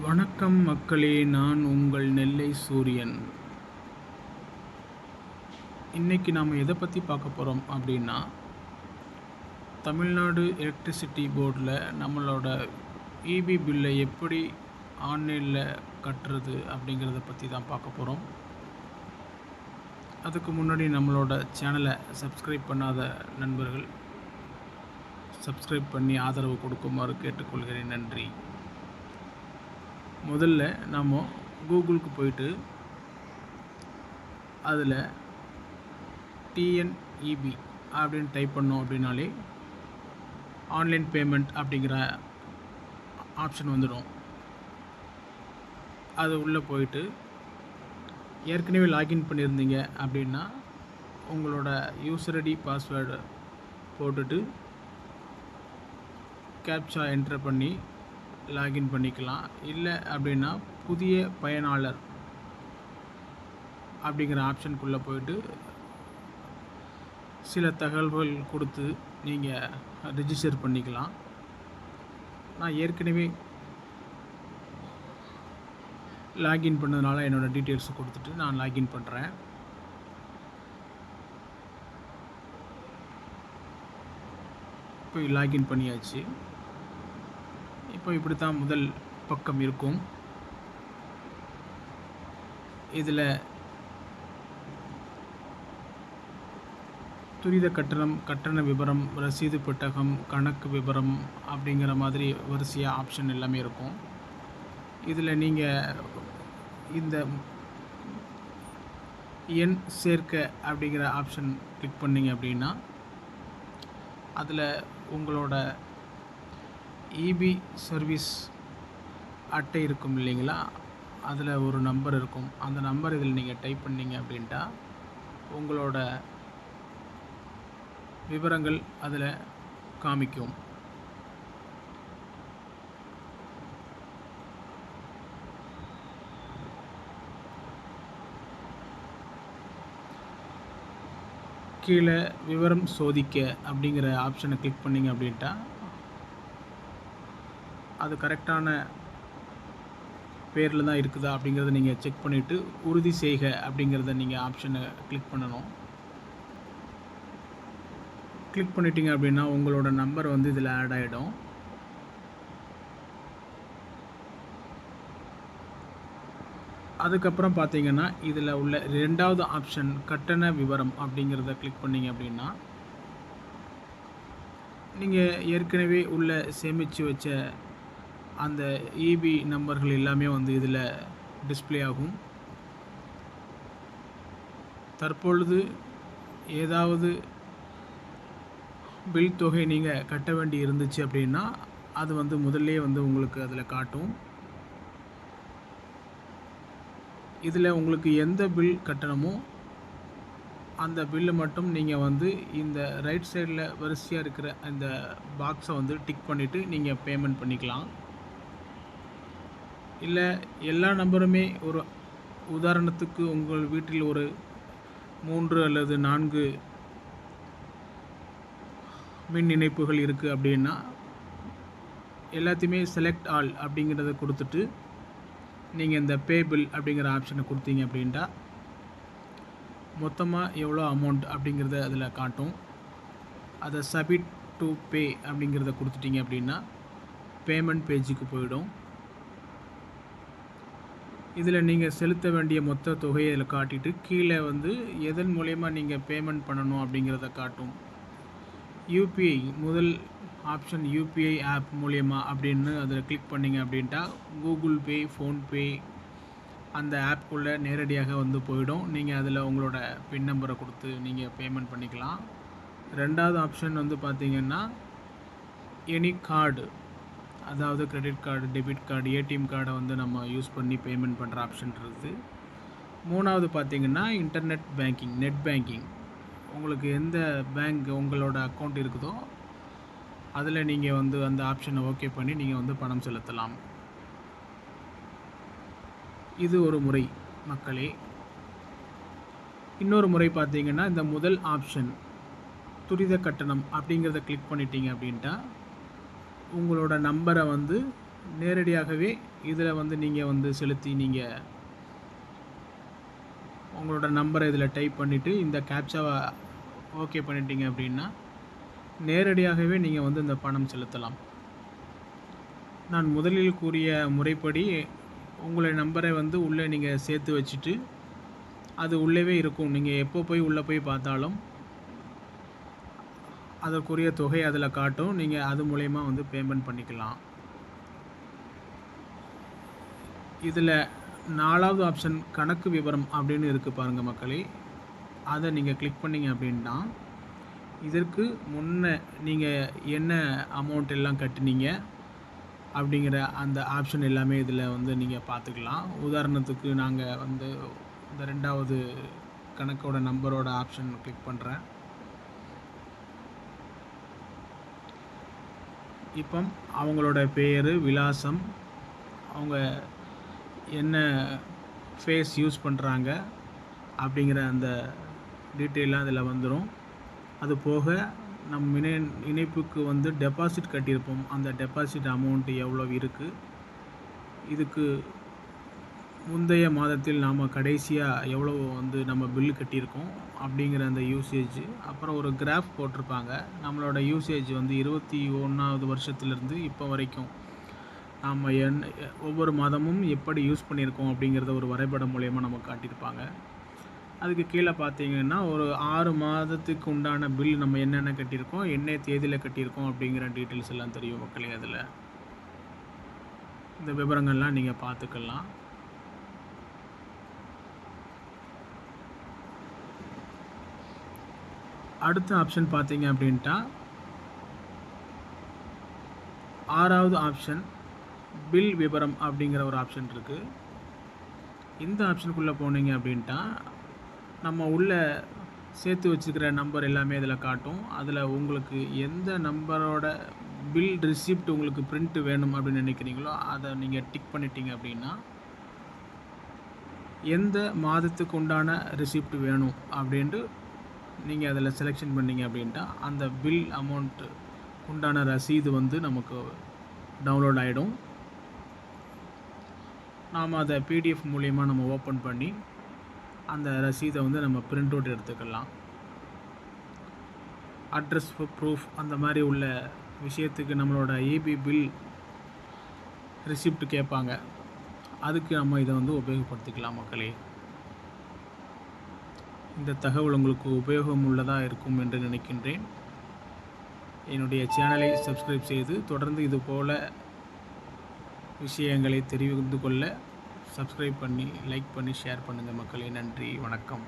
வணக்கம் மக்களே, நான் உங்கள் நெல்லை சூரியன். இன்னைக்கு நாம் எதை பற்றி பார்க்க போகிறோம் அப்படின்னா, தமிழ்நாடு எலக்ட்ரிசிட்டி போர்டில் நம்மளோட இபி பில்லை எப்படி ஆன்லைனில் கட்டுறது அப்படிங்கிறத பற்றி தான் பார்க்க போகிறோம். அதுக்கு முன்னாடி நம்மளோட சேனலை சப்ஸ்கிரைப் பண்ணாத நண்பர்கள் சப்ஸ்கிரைப் பண்ணி ஆதரவு கொடுக்குமாறு கேட்டுக்கொள்கிறேன். நன்றி. முதல்ல நாம் கூகுளுக்கு போயிட்டு அதில் டிஎன்இபி அப்படின்னு டைப் பண்ணோம் அப்படின்னாலே ஆன்லைன் பேமெண்ட் அப்படிங்கிற ஆப்ஷன் வந்துடும். அது உள்ளே போயிட்டு ஏற்கனவே லாகின் பண்ணியிருந்தீங்க அப்படின்னா உங்களோட யூசர் ஐடி பாஸ்வேர்டு போட்டுட்டு கேப்சா என்ட்ரு பண்ணி லாகின் பண்ணிக்கலாம். இல்லை அப்படின்னா புதிய பயனாளர் அப்படிங்கிற ஆப்ஷனுக்குள்ளே போயிட்டு சில தகவல்கள் கொடுத்து நீங்கள் ரிஜிஸ்டர் பண்ணிக்கலாம். நான் ஏற்கனவே லாகின் பண்ணதுனால என்னோடய டீட்டெயில்ஸை கொடுத்துட்டு நான் லாகின் பண்ணுறேன். இப்போ லாகின் பண்ணியாச்சு. இப்போ இப்படி தான் முதல் பக்கம் இருக்கும். இதில் துரித கட்டணம், கட்டண விவரம், ரசீது பெட்டகம், கணக்கு விவரம் அப்படிங்கிற மாதிரி வரிசையாக ஆப்ஷன் எல்லாமே இருக்கும். இதில் நீங்கள் இந்த எண் சேர்க்க அப்படிங்கிற ஆப்ஷன் கிளிக் பண்ணிங்க அப்படின்னா அதில் உங்களோட இபி சர்வீஸ் அட்டை இருக்கும் இல்லைங்களா, அதில் ஒரு நம்பர் இருக்கும். அந்த நம்பர் இதில் நீங்கள் டைப் பண்ணிங்க அப்படின்ட்டா உங்களோட விவரங்கள் அதில் காமிக்கும். கீழே விவரம் சோதிக்க அப்படிங்கிற ஆப்ஷனை கிளிக் பண்ணிங்க அப்படின்ட்டா அது கரெக்டான பேரில் தான் இருக்குதா அப்படிங்கிறத நீங்கள் செக் பண்ணிவிட்டு உறுதி செய்க அப்படிங்கிறத நீங்கள் ஆப்ஷனை கிளிக் பண்ணணும். கிளிக் பண்ணிட்டீங்க அப்படின்னா உங்களோட நம்பர் வந்து இதில் ஆட் ஆகிடும். அதுக்கப்புறம் பார்த்தீங்கன்னா இதில் உள்ள ரெண்டாவது ஆப்ஷன் கட்டண விவரம் அப்படிங்கிறத கிளிக் பண்ணிங்க அப்படின்னா நீங்கள் ஏற்கனவே உள்ள சேமித்து வச்ச அந்த இபி நம்பர்கள் எல்லாமே வந்து இதில் டிஸ்ப்ளே ஆகும். தற்பொழுது ஏதாவது பில் தொகை நீங்கள் கட்ட வேண்டி இருந்துச்சு அப்படின்னா அது வந்து முதல்லே வந்து உங்களுக்கு அதில் காட்டும். இதில் உங்களுக்கு எந்த பில் கட்டணமோ அந்த பில்லு மட்டும் நீங்கள் வந்து இந்த ரைட் சைடில் வரிசையாக இருக்கிற அந்த பாக்ஸை வந்து டிக் பண்ணிவிட்டு நீங்கள் பேமெண்ட் பண்ணிக்கலாம். இல்லை எல்லா நம்பருமே, ஒரு உதாரணத்துக்கு உங்கள் வீட்டில் ஒரு 3 அல்லது 4 மின் இணைப்புகள் இருக்குது அப்படின்னா எல்லாத்தையுமே செலக்ட் ஆல் அப்படிங்கிறத கொடுத்துட்டு நீங்கள் இந்த பே பில் அப்படிங்கிற ஆப்ஷனை கொடுத்தீங்க அப்படின்ட்டா மொத்தமாக எவ்வளோ அமௌண்ட் அப்படிங்கிறத அதில் காட்டும். அதை சப்மிட் டு பே அப்படிங்கிறத கொடுத்துட்டிங்க அப்படின்னா பேமெண்ட் பேஜுக்கு போயிடும். இதில் நீங்கள் செலுத்த வேண்டிய மொத்த தொகையை இதில் காட்டிட்டு கீழே வந்து எதன் மூலயமா நீங்கள் பேமெண்ட் பண்ணணும் அப்படிங்கிறத காட்டும். யூபிஐ முதல் ஆப்ஷன் யூபிஐ ஆப் மூலயமா அப்படின்னு அதில் கிளிக் பண்ணிங்க அப்படின்ட்டா கூகுள் பே, ஃபோன்பே அந்த ஆப்புக்குள்ளே நேரடியாக வந்து போயிடும். நீங்கள் அதில் உங்களோட பின் நம்பரை கொடுத்து நீங்கள் பேமெண்ட் பண்ணிக்கலாம். ரெண்டாவது ஆப்ஷன் வந்து பார்த்திங்கன்னா எனி கார்டு, அதாவது credit card, debit card, ATM கார்டை வந்து நம்ம யூஸ் பண்ணி பேமெண்ட் பண்ணுற ஆப்ஷன் இருக்குது. மூணாவது பார்த்திங்கன்னா இன்டர்நெட் பேங்கிங், நெட் பேங்கிங். உங்களுக்கு எந்த பேங்க் உங்களோட அக்கௌண்ட் இருக்குதோ அதில் நீங்கள் வந்து அந்த ஆப்ஷனை ஓகே பண்ணி நீங்கள் வந்து பணம் செலுத்தலாம். இது ஒரு முறை மக்களே. இன்னொரு முறை பார்த்திங்கன்னா இந்த முதல் ஆப்ஷன் துரித கட்டணம் அப்படிங்கிறத கிளிக் பண்ணிட்டீங்க அப்படின்ட்டா உங்களோட நம்பரை வந்து நேரடியாகவே இதில் வந்து நீங்கள் வந்து செலுத்தி நீங்கள் உங்களோட நம்பரை இதில் டைப் பண்ணிவிட்டு இந்த கேப்சாவை ஓகே பண்ணிட்டீங்க அப்படின்னா நேரடியாகவே நீங்கள் வந்து இந்த பணம் செலுத்தலாம். நான் முதலில் கூறிய முறைப்படி உங்களுடைய நம்பரை வந்து உள்ளே நீங்கள் சேர்த்து வச்சுட்டு அது உள்ளவே இருக்கும். நீங்கள் எப்போ போய் உள்ளே போய் பார்த்தாலும் அதற்குரிய தொகை அதில் காட்டும். நீங்கள் அது மூலயமா வந்து பேமெண்ட் பண்ணிக்கலாம். இதில் 4வது ஆப்ஷன் கணக்கு விவரம் அப்படின்னு இருக்குது பாருங்கள் மக்களே. அதை நீங்கள் கிளிக் பண்ணிங்க அப்படின்னா இதற்கு முன்னே நீங்கள் என்ன அமௌண்ட் எல்லாம் கட்டினீங்க அப்படிங்கிற அந்த ஆப்ஷன் எல்லாமே இதில் வந்து நீங்கள் பார்த்துக்கலாம். உதாரணத்துக்கு நாங்கள் வந்து இந்த 2வது கணக்கோட நம்பரோட ஆப்ஷன் கிளிக் பண்ணுறேன். இப்போ அவங்களோட பேர், விலாசம், அவங்க என்ன ஃபேஸ் யூஸ் பண்ணுறாங்க அப்படிங்கிற அந்த டீட்டெயிலாக அதில் வந்துடும். அது போக நம் இணைப்புக்கு வந்து டெபாசிட் கட்டியிருப்போம். அந்த டெபாசிட் அமௌண்ட் எவ்வளோ இருக்குது, இதுக்கு முந்தைய மாதத்தில் நாம் கடைசியாக எவ்வளோ வந்து நம்ம பில்லு கட்டியிருக்கோம் அப்படிங்கிற அந்த யூசேஜ், அப்புறம் ஒரு கிராஃப் போட்டிருப்பாங்க. நம்மளோட யூசேஜ் வந்து 21வது வருஷத்துலேருந்து இப்போ வரைக்கும் நாம் ஒவ்வொரு மாதமும் எப்படி யூஸ் பண்ணியிருக்கோம் அப்படிங்கிறத ஒரு வரைபடம் மூலயமா நமக்கு காட்டியிருப்பாங்க. அதுக்கு கீழே பார்த்தீங்கன்னா ஒரு 6 மாதத்துக்கு உண்டான பில் நம்ம என்னென்ன கட்டியிருக்கோம், என்ன தேதியில் கட்டியிருக்கோம் அப்படிங்கிற டீட்டெயில்ஸ் எல்லாம் தெரியும் மக்களே. அதில் இந்த விவரங்கள்லாம் நீங்கள் பார்த்துக்கலாம். அடுத்த ஆப்ஷன் பார்த்தீங்க அப்படின்ட்டா 6வது ஆப்ஷன் பில் விவரம் அப்படிங்கிற ஒரு ஆப்ஷன் இருக்குது. இந்த ஆப்ஷனுக்குள்ளே போனீங்க அப்படின்ட்டா நம்ம உள்ளே சேர்த்து வச்சுக்கிற நம்பர் எல்லாமே இதில் காட்டும். அதில் உங்களுக்கு எந்த நம்பரோட பில் ரிசிப்ட் உங்களுக்கு பிரிண்ட் வேணும் அப்படின்னு நினைக்கிறீங்களோ அதை நீங்கள் டிக் பண்ணிட்டீங்க அப்படின்னா எந்த மாதத்துக்கு உண்டான ரிசிப்ட் வேணும் அப்படின்ட்டு நீங்கள் அதில் செலெக்ஷன் பண்ணிங்க அப்படின்ட்டா அந்த பில் அமௌண்ட்டு உண்டான ரசீது வந்து நமக்கு டவுன்லோட் ஆகிடும். நாம் அதை PDF மூலயமா நம்ம ஓப்பன் பண்ணி அந்த ரசீதை வந்து நம்ம பிரிண்ட் அவுட் எடுத்துக்கலாம். அட்ரஸ் ப்ரூஃப் அந்த மாதிரி உள்ள விஷயத்துக்கு நம்மளோட EB பில் ரிசிப்ட் கேட்பாங்க. அதுக்கு நம்ம இதை வந்து உபயோகப்படுத்திக்கலாம் மக்களே. இந்த தகவல் உங்களுக்கு உபயோகம் உள்ளதாக இருக்கும் என்று நினைக்கின்றேன். என்னுடைய சேனலை சப்ஸ்கிரைப் செய்து தொடர்ந்து இது போல விஷயங்களை தெரிந்து கொள்ள சப்ஸ்கிரைப் பண்ணி, லைக் பண்ணி, ஷேர் பண்ணுங்கள் மக்களே. நன்றி, வணக்கம்.